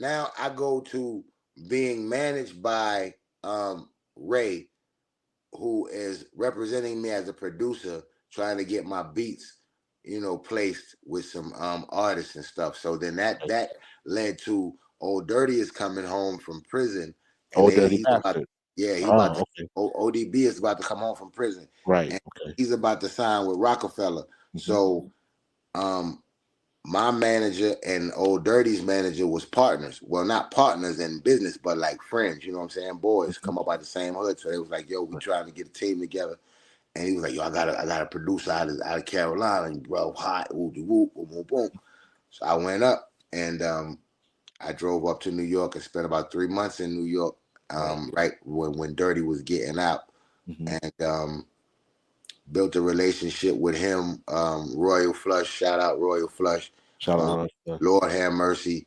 now I go to being managed by Ray, who is representing me as a producer, trying to get my beats, placed with some artists and stuff. So then that led to Old Dirty is coming home from prison, and Old Dirty he's about, Bastard. yeah, he about Oh, to okay. ODB is about to come home from prison, Right. and Okay. he's about to sign with Rockefeller. Hmm. So um my manager and Old Dirty's manager was partners. Well, not partners in business, but like friends. You know what I'm saying? Boys Hmm. come up out the same hood, so they was like, "Yo, we trying to get a team together." And he was like, "Yo, I got a producer out of Carolina, and bro, hot, whoop, whoop, boom, boom, boom." So I went up and I drove up to New York and spent about 3 months in New York, Right. right when Dirty was getting out, Hmm. and built a relationship with him. Royal Flush, shout out Royal Flush, Shout um, out to Lord have mercy,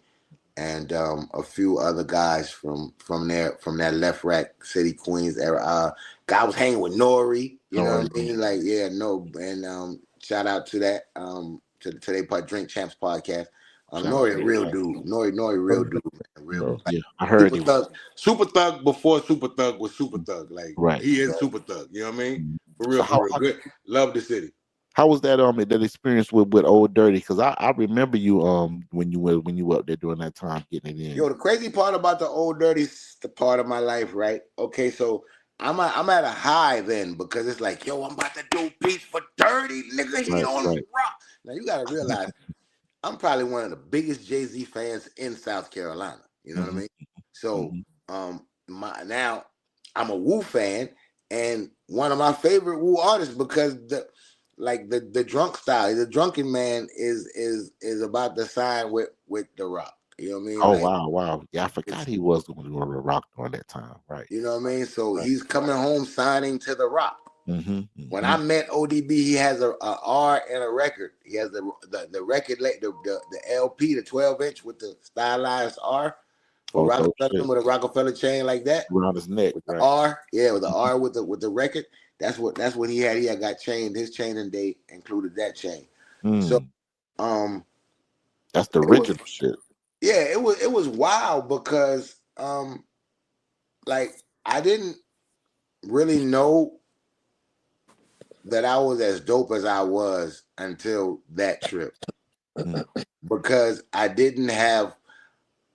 and a few other guys from that left rack city Queens era. Guy was hanging with Nori, you know Nori. what I mean? Like, yeah, no, and shout out to that to they part Drink Champs podcast. Shout out Nori, to a you. real dude. Nori, real dude, man. Real Bro. like Yeah, I heard he was. super thug before super thug was super thug. Like Right. he is Right. super thug. You know what I mean? Mhm. For So real, for real. Good. Love the city. how was that experience with Old Dirty? Because I remember you when you were up there during that time getting it in. Yo, the crazy part about the Old Dirty, the part of my life, right? Okay, so I'm at a high then because it's like, yo, I'm about to do beats for Dirty, nigga. He Right. on Right. rock. Now you gotta realize I'm probably one of the biggest Jay-Z fans in South Carolina. You know what I Hmm. mean? So Hmm. my now I'm a Wu fan and one of my favorite Wu artists because the drunk style, the drunken man is about to sign with the rock. You know what I mean? Oh Like wow, wow. Yeah, I forgot it's he was going to rock during that time. Right. you know what I mean? So Right. he's coming home signing to the rock. Hmm. When Hmm. I met ODB, he has a R and a record. He has the record, the LP, the 12-inch with the stylized R for Oh, dope Rockefeller shit. with a Rockefeller chain like that Around his neck. with the Right. R. Yeah, with the Mhm. R with the record. That's what he had. He had got chained. His chaining date included that chain. So Mm, um, that's the it was original shit. yeah, it was wild because like I didn't really know that I was as dope as I was until that trip Mm, because I didn't have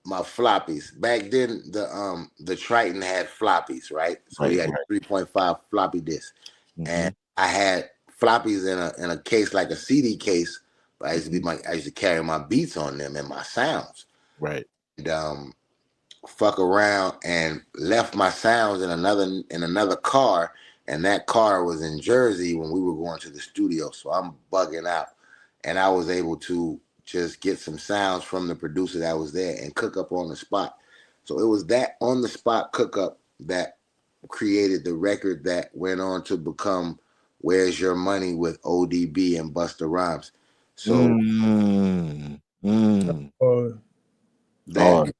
my floppies back then. The Triton had floppies, right? So he right. had Right. 3.5 floppy disk, Hmm. and I had floppies in a case like a CD case. But Hmm. I used to carry my beats on them and my sounds, Right. and fuck around and left my sounds in another car, and that car was in Jersey when we were going to the studio. So I'm bugging out, and I was able to just get some sounds from the producer that was there and cook up on the spot. So it was that on the spot cook up that created the record that went on to become "Where's Your Money" with ODB and Busta Rhymes. So Mm, mm. that Hard.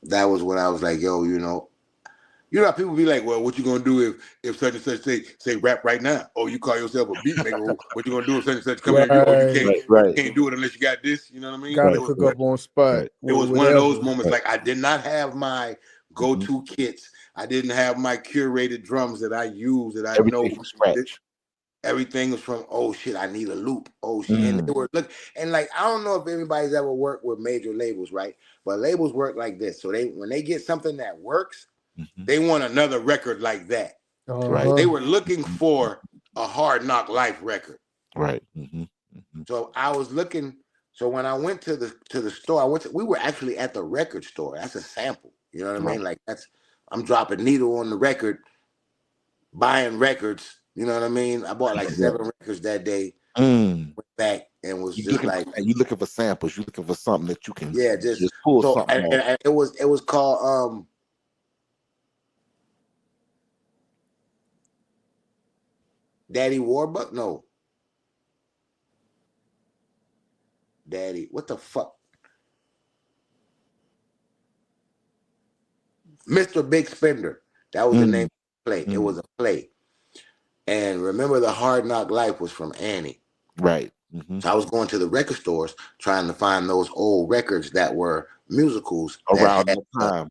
that was when I was like, yo, you know how people be like, well, what you gonna do if such and such say rap right now? Oh, you call yourself a beat maker. What you gonna do if such and such come in? Oh, you can't Right. Right. do it unless you got this. You know what I mean? Right. Right. Right. It was one of those moments. Right. Like I did not have my Hmm. go-to kits. I didn't have my curated drums that I use that I know. Everything from scratch. Everything was from, oh shit, I need a loop. Oh shit. And they Mm, were and like I don't know if anybody's ever worked with major labels, right? But labels work like this. So when they get something that works, hmm. they want another record like that. So Right. they were looking Mhm. for a Hard Knock Life record. Right. Hmm. Hmm. So I was looking. So when I went to the store, we were actually at the record store. That's a sample. You know what I Right. mean? Like I'm dropping needle on the record, buying records. You know what I mean? I bought like Yeah. 7 records that day. Mm. Went back and was You just looking for like, you looking for samples. You looking for something that you can yeah, just just pull so something off. and it was called Daddy Warbuck. No, Daddy. What the fuck? Mr. Big Spender. That was the name Mm, of the play. It mm. was a play. And remember, the Hard Knock Life was from Annie. Right. Hmm. So I was going to the record stores trying to find those old records that were musicals that Around had that time.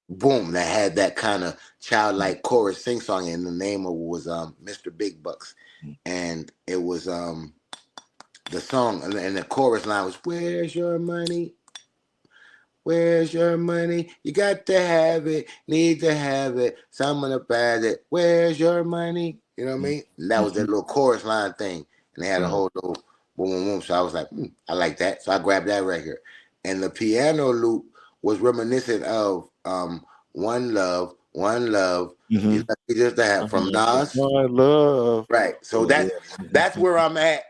boom, that had that kind of childlike chorus sing song, and the name of it was Mr. Big Bucks, and it was the song, and the chorus line was "Where's your money? Where's your money? You got to have it, need to have it. Someone to buy it. Where's your money?" You know what I mean? And that was Mm-hmm. that little chorus line thing, and they had a Right. whole little boom, boom, boom. So I was like, I like that. So I grabbed that record, and the piano loop was reminiscent of "One Love, One Love." Hmm. You lucky just to have from Nas, My love. right? So Yeah, yeah. that's where I'm at.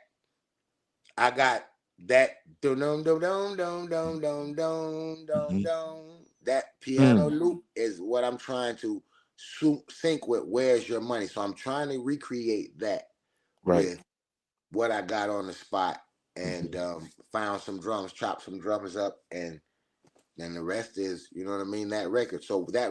I got that dum dum dum dum dum dum dum dum Hmm. dum. That piano Mm. loop is what I'm trying to sync with. Where's your money? So I'm trying to recreate that Right. with what I got on the spot, and Hmm. found some drums, chopped some drummers up, and then the rest is, you know what I mean. That record. So that